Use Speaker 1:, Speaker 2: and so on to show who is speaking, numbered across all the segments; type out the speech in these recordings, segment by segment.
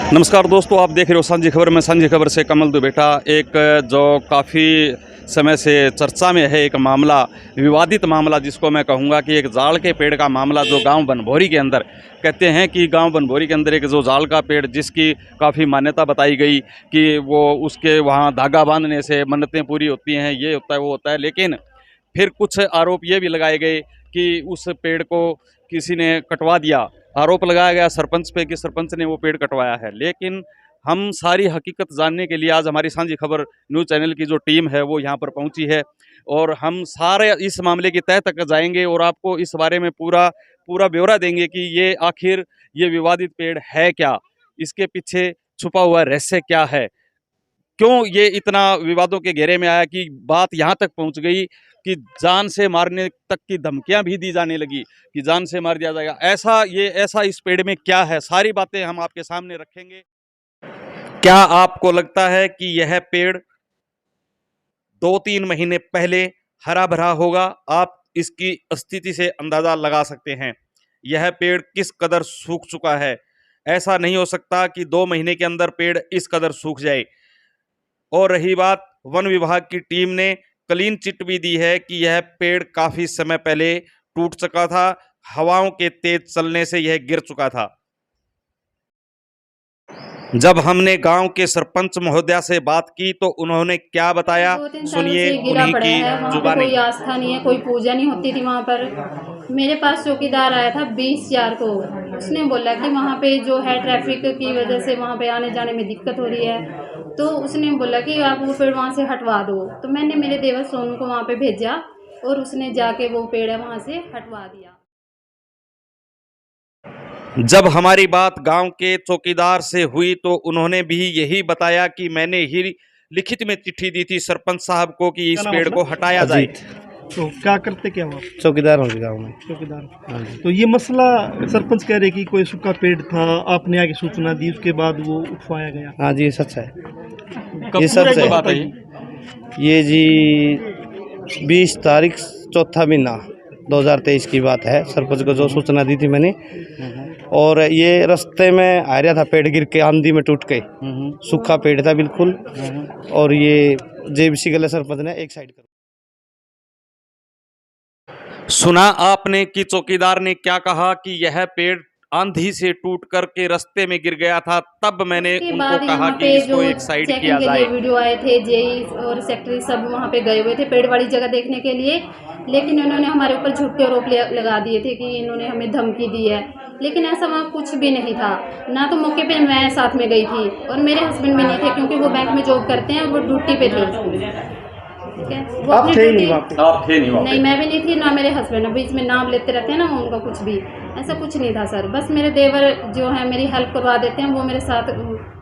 Speaker 1: नमस्कार दोस्तों, आप देख रहे हो सांझी खबर में। सांझी खबर से कमल दुबेटा। एक जो काफ़ी समय से चर्चा में है एक मामला, विवादित मामला जिसको मैं कहूँगा कि एक जाल के पेड़ का मामला जो गांव बनभोरी के अंदर कहते हैं कि गांव बनभोरी के अंदर एक जो जाल का पेड़ जिसकी काफ़ी मान्यता बताई गई कि वो उसके वहाँ धागा बांधने से मन्नतें पूरी होती हैं, ये होता है वो होता है। लेकिन फिर कुछ आरोप ये भी लगाए गए कि उस पेड़ को किसी ने कटवा दिया। आरोप लगाया गया सरपंच पे कि सरपंच ने वो पेड़ कटवाया है। लेकिन हम सारी हकीकत जानने के लिए आज हमारी सांझी खबर न्यूज़ चैनल की जो टीम है वो यहाँ पर पहुँची है और हम सारे इस मामले की तह तक जाएंगे और आपको इस बारे में पूरा पूरा ब्यौरा देंगे कि ये आखिर ये विवादित पेड़ है क्या, इसके पीछे छुपा हुआ रहस्य क्या है, क्यों ये इतना विवादों के घेरे में आया कि बात यहाँ तक पहुँच गई कि जान से मारने तक की धमकियां भी दी जाने लगी कि जान से मार दिया जाएगा। ऐसा इस पेड़ में क्या है, सारी बातें हम आपके सामने रखेंगे। क्या आपको लगता है कि यह पेड़ 2-3 महीने पहले हरा भरा होगा? आप इसकी स्थिति से अंदाजा लगा सकते हैं। यह पेड़ किस कदर सूख चुका है। ऐसा नहीं हो सकता कि 2 महीने के अंदर पेड़ इस कदर सूख जाए। और रही बात, वन विभाग की टीम ने क्लीन चिट भी दी है कि यह पेड़ काफी समय पहले टूट चुका था, हवाओं के तेज चलने से यह गिर चुका था। जब हमने गांव के सरपंच महोदया से बात की तो उन्होंने क्या बताया,
Speaker 2: 2-3 सालों
Speaker 1: सुनिए
Speaker 2: से गिरा
Speaker 1: उन्हीं
Speaker 2: पड़ा
Speaker 1: की
Speaker 2: है। वहाँ पे
Speaker 1: जुबानी।
Speaker 2: कोई आस्था नहीं है, कोई पूजा नहीं होती थी वहाँ पर। मेरे पास चौकीदार आया था 20/4 को। उसने बोला कि वहाँ पे जो है ट्रैफिक की वजह से वहाँ पे आने जाने में दिक्कत हो रही है, तो उसने बोला कि आप वो पेड़ वहाँ से हटवा दो। तो मैंने मेरे देवर सोनू को वहाँ पे भेजा और उसने जाके वो पेड़ है वहाँ से हटवा दिया।
Speaker 1: जब हमारी बात गांव के चौकीदार से हुई तो उन्होंने भी यही बताया कि मैंने ही लिखित में चिट्ठी दी थी सरपंच साहब को कि इस पेड़ को हटाया जाए।
Speaker 3: तो क्या करते क्या हुआ?
Speaker 4: चौकीदार हो गाँव में।
Speaker 3: चौकीदार।
Speaker 4: हाँ जी।
Speaker 3: तो ये मसला सरपंच कह रहे कि कोई सूखा पेड़ था, आपने आगे सूचना दी, उसके बाद वो उठवाया गया।
Speaker 4: हाँ जी, ये सच है।
Speaker 1: कब
Speaker 4: ये सच है।
Speaker 1: बात है
Speaker 4: ये जी 20 तारीख चौथा महीना 2023 की बात है। सरपंच को जो सूचना दी थी मैंने, और ये रास्ते में आ रहा था, पेड़ गिर के आंधी में टूट के, सूखा पेड़ था बिल्कुल। और ये जेबीसी गले सरपंच ने एक साइड कर।
Speaker 1: सुना आपने कि चौकीदार ने क्या कहा कि यह पेड़ आंधी से टूट कर के रास्ते में गिर गया था, तब मैंने
Speaker 2: उसके
Speaker 1: उनको
Speaker 2: बाद
Speaker 1: कहा
Speaker 2: यहाँ
Speaker 1: कि
Speaker 2: पे
Speaker 1: इसको
Speaker 2: जो
Speaker 1: एक साइड
Speaker 2: चेकिंग
Speaker 1: किया
Speaker 2: के
Speaker 1: जाए।
Speaker 2: लिए वीडियो आए थे, जेई और सेक्रेटरी सब वहाँ पे गए हुए थे पेड़ वाली जगह देखने के लिए, लेकिन उन्होंने हमारे ऊपर झूठे आरोप लगा दिए थे कि इन्होंने हमें धमकी दी है। लेकिन ऐसा वहाँ कुछ भी नहीं था। ना तो मौके पे मैं साथ में गई थी और मेरे हस्बैंड भी नहीं थे, क्योंकि वो बैंक में जॉब करते हैं और वो ड्यूटी पे थे उस दिन। ठीक है, वो
Speaker 4: आप
Speaker 2: अपनी
Speaker 4: थे नहीं
Speaker 2: ड्यूटी।
Speaker 4: वहाँ पे?
Speaker 1: आप थे नहीं वहाँ पे?
Speaker 2: नहीं, मैं भी नहीं थी, ना मेरे हस्बैंड। बीच में नाम लेते रहते हैं ना, उनका कुछ भी ऐसा कुछ नहीं था सर। बस मेरे देवर जो है मेरी हेल्प करवा देते हैं, वो मेरे साथ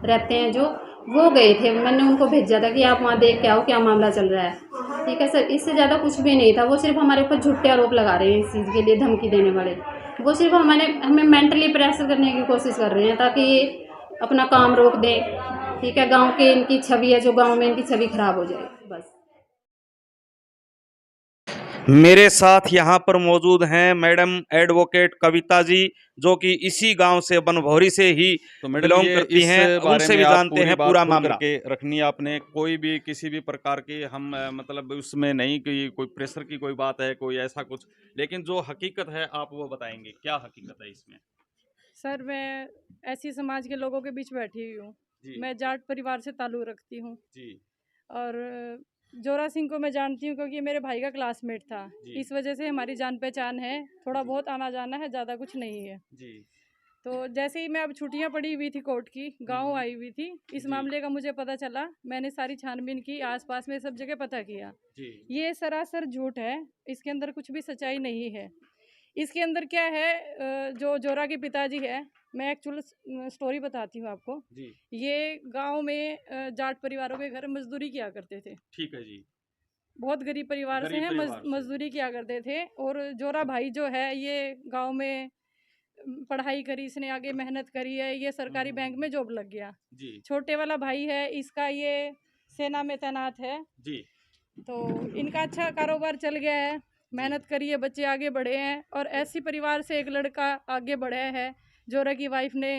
Speaker 2: रहते हैं, जो वो गए थे। मैंने उनको भेजा था कि आप वहाँ देख के आओ क्या मामला चल रहा है। ठीक है सर, इससे ज़्यादा कुछ भी नहीं था। वो सिर्फ हमारे ऊपर झूठे आरोप लगा रहे हैं इस चीज़ के लिए, धमकी देने वाले। वो सिर्फ हमें मेंटली प्रेशर करने की कोशिश कर रहे हैं ताकि ये अपना काम रोक दें। ठीक है, गाँव की इनकी छवि है, जो गाँव में इनकी छवि खराब हो जाए बस।
Speaker 1: मेरे साथ यहाँ पर मौजूद हैं मैडम एडवोकेट कविता जी, जो कि इसी गांव से बनभौरी से ही बिलोंग करती हैं। उनसे भी जानते हैं पूरा मामला। के रखनी आपने कोई भी किसी भी प्रकार की हम मतलब उसमें नहीं कि कोई प्रेशर की कोई बात है, कोई ऐसा कुछ, लेकिन जो हकीकत है आप वो बताएंगे, क्या हकीकत है इसमें?
Speaker 5: सर, मैं ऐसी समाज के लोगों के बीच बैठी हुई हूँ। मैं जाट परिवार से ताल्लुक़ रखती हूँ
Speaker 1: जी।
Speaker 5: और जोरा सिंह को मैं जानती हूँ क्योंकि मेरे भाई का क्लासमेट था। इस वजह से हमारी जान पहचान है, थोड़ा बहुत आना जाना है, ज़्यादा कुछ नहीं है
Speaker 1: जी।
Speaker 5: तो जैसे ही मैं अब छुट्टियाँ पड़ी हुई थी कोर्ट की, गांव आई हुई थी, इस मामले का मुझे पता चला। मैंने सारी छानबीन की, आसपास में सब जगह पता किया। ये सरासर झूठ है, इसके अंदर कुछ भी सच्चाई नहीं है। इसके अंदर क्या है, जो जोरा के पिताजी है, मैं एक्चुअल स्टोरी बताती हूँ आपको जी। ये गांव में जाट परिवारों के घर मजदूरी किया करते थे।
Speaker 1: ठीक है जी।
Speaker 5: बहुत गरीब परिवार से हैं, मजदूरी किया करते थे। और जोरा भाई जो है ये गांव में पढ़ाई करी, इसने आगे मेहनत करी है, ये सरकारी बैंक में जॉब लग गया जी। छोटे वाला भाई है इसका, ये सेना में तैनात है जी। तो इनका अच्छा कारोबार चल गया है, मेहनत करी है, बच्चे आगे बढ़े हैं। और ऐसी परिवार से एक लड़का आगे बढ़ा है, जोरा की वाइफ ने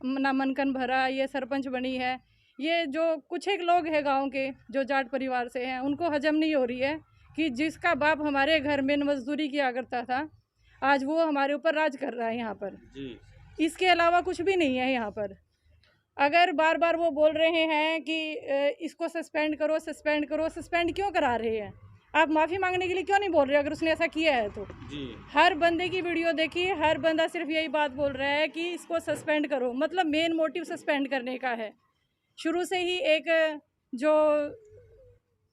Speaker 5: नामांकन भरा, ये सरपंच बनी है। ये जो कुछ एक लोग हैं गांव के जो जाट परिवार से हैं, उनको हजम नहीं हो रही है कि जिसका बाप हमारे घर में मजदूरी किया करता था, आज वो हमारे ऊपर राज कर रहा है यहाँ पर
Speaker 1: जी।
Speaker 5: इसके अलावा कुछ भी नहीं है यहाँ पर। अगर बार बार वो बोल रहे हैं कि इसको सस्पेंड करो, सस्पेंड करो, सस्पेंड क्यों करा रहे हैं? आप माफ़ी मांगने के लिए क्यों नहीं बोल रहे अगर उसने ऐसा किया है तो?
Speaker 1: जी।
Speaker 5: हर बंदे की वीडियो देखी, हर बंदा सिर्फ यही बात बोल रहा है कि इसको सस्पेंड करो, मतलब मेन मोटिव सस्पेंड करने का है। शुरू से ही एक जो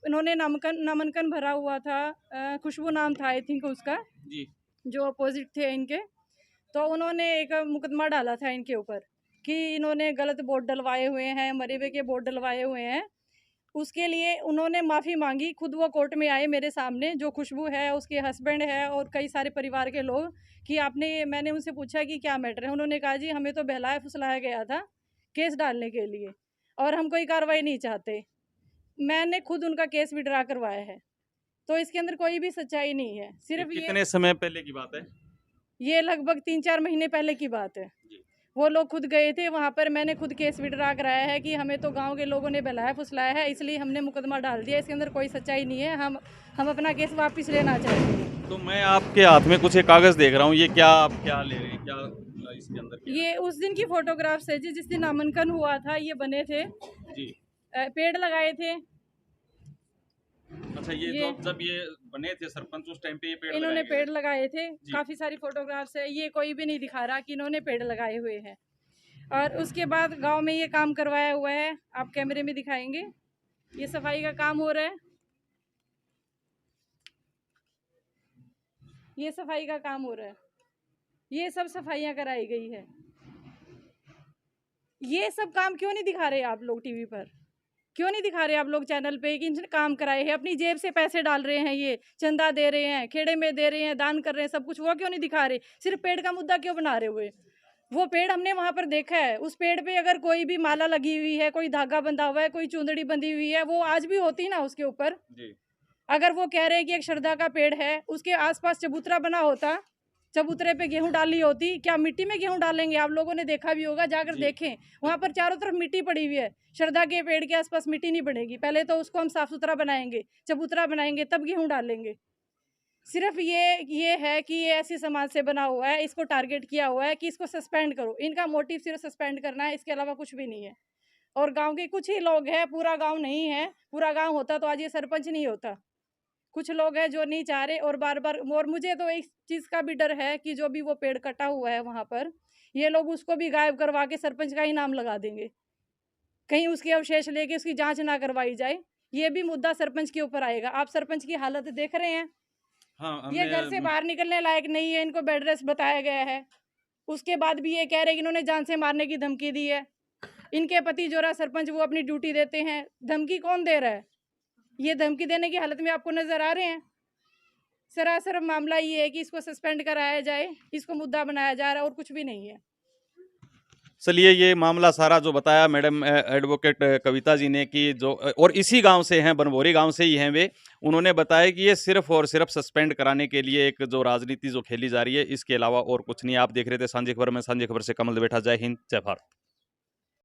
Speaker 5: इन्होंने नामांकन भरा हुआ था, खुशबू नाम था आई थिंक उसका,
Speaker 1: जी।
Speaker 5: जो अपोजिट थे इनके, तो उन्होंने एक मुकदमा डाला था इनके ऊपर कि इन्होंने गलत वोट डलवाए हुए हैं, मरे हुए के वोट डलवाए हुए हैं। उसके लिए उन्होंने माफ़ी मांगी, खुद वो कोर्ट में आए मेरे सामने, जो खुशबू है, उसके हस्बैंड है और कई सारे परिवार के लोग, कि मैंने उनसे पूछा कि क्या मैटर है। उन्होंने कहा जी हमें तो बहलाया फुसलाया गया था केस डालने के लिए और हम कोई कार्रवाई नहीं चाहते। मैंने खुद उनका केस विड्रा करवाया है, तो इसके अंदर कोई भी सच्चाई नहीं है। सिर्फ
Speaker 1: कितने समय पहले की बात है?
Speaker 5: ये लगभग 3-4 महीने पहले की बात है। वो लोग खुद गए थे वहाँ पर, मैंने खुद केस विड्रा कराया है कि हमें तो गांव के लोगों ने बहलाया फुसलाया है, इसलिए हमने मुकदमा डाल दिया। इसके अंदर कोई सच्चाई नहीं है, हम अपना केस वापस लेना चाहते हैं।
Speaker 1: तो मैं आपके हाथ में कुछ एक कागज़ देख रहा हूँ, ये क्या आप क्या ले रहे हैं, क्या इसके अंदर क्या?
Speaker 5: ये उस दिन की फोटोग्राफ्स है जी, जिस दिन नामांकन हुआ था, ये बने थे
Speaker 1: जी।
Speaker 5: पेड़ लगाए थे।
Speaker 1: अच्छा, ये जब ये बने थे सरपंच उस टाइम पे ये पेड़
Speaker 5: इन्होंने
Speaker 1: लगाए गए
Speaker 5: पेड़ लगाए थे,
Speaker 1: जी।
Speaker 5: काफ़ी सारी फोटोग्राफ्स है, ये कोई भी नहीं दिखा रहा कि इन्होंने पेड़ लगाए हुए हैं। और उसके बाद गांव में ये काम करवाया हुआ है, आप कैमरे में दिखाएंगे, ये सफाई का काम हो रहा है, ये सफाई का काम हो रहा है, ये सब सफाइयाँ कराई गई है। ये सब काम क्यों नहीं दिखा रहे आप लोग टीवी पर? क्यों नहीं दिखा रहे आप लोग चैनल पे कि इनसे काम कराए हैं? अपनी जेब से पैसे डाल रहे हैं, ये चंदा दे रहे हैं, खेड़े में दे रहे हैं, दान कर रहे हैं, सब कुछ, वो क्यों नहीं दिखा रहे? सिर्फ पेड़ का मुद्दा क्यों बना रहे हुए? वो पेड़ हमने वहाँ पर देखा है, उस पेड़ पे अगर कोई भी माला लगी हुई है, कोई धागा बंधा हुआ है, कोई चुंदड़ी बंधी हुई है, वो आज भी होती ना उसके ऊपर। अगर वो कह रहे हैं कि एक श्रद्धा का पेड़ है, उसके आसपास चबूतरा बना होता, चबूतरे पे गेहूं डाली होती, क्या मिट्टी में गेहूं डालेंगे? आप लोगों ने देखा भी होगा, जाकर देखें, वहाँ पर चारों तरफ मिट्टी पड़ी हुई है। श्रद्धा के पेड़ के आसपास मिट्टी नहीं बनेगी, पहले तो उसको हम साफ सुथरा बनाएंगे, चबूतरा बनाएंगे, तब गेहूं डालेंगे। सिर्फ ये है कि ये ऐसी समाज से बना हुआ है, इसको टारगेट किया हुआ है कि इसको सस्पेंड करो। इनका मोटिव सिर्फ सस्पेंड करना है, इसके अलावा कुछ भी नहीं है। और गांव के कुछ ही लोग हैं, पूरा गांव नहीं है। पूरा गांव होता तो आज ये सरपंच नहीं होता। कुछ लोग हैं जो नहीं चाह रहे, और बार बार, और मुझे तो एक चीज़ का भी डर है कि जो भी वो पेड़ कटा हुआ है वहाँ पर, ये लोग उसको भी गायब करवा के सरपंच का ही नाम लगा देंगे, कहीं उसके अवशेष लेके उसकी जांच ना करवाई जाए। ये भी मुद्दा सरपंच के ऊपर आएगा। आप सरपंच की हालत देख रहे हैं।
Speaker 1: हाँ,
Speaker 5: ये घर से बाहर निकलने लायक नहीं है, इनको बेड रेस्ट बताया गया है। उसके बाद भी ये कह रहे हैं कि इन्होंने जान से मारने की धमकी दी है। इनके पति जो रहा सरपंच, वो अपनी ड्यूटी देते हैं। धमकी कौन दे रहा है? ये धमकी देने की हालत में आपको नजर आ रहे हैं? सरासर मामला ये है कि इसको सस्पेंड कराया जाए, इसको मुद्दा बनाया जा रहा है, और कुछ भी नहीं है।
Speaker 1: चलिए, ये मामला सारा जो बताया मैडम एडवोकेट कविता जी ने कि जो और इसी गांव से हैं, बनभोरी गांव से ही हैं वे, उन्होंने बताया कि ये सिर्फ और सिर्फ सस्पेंड कराने के लिए एक जो राजनीति जो खेली जा रही है, इसके अलावा और कुछ नहीं। आप देख रहे थे सांझी खबर में, सांझी खबर से कमल बेटा। जय हिंद, जय भारत।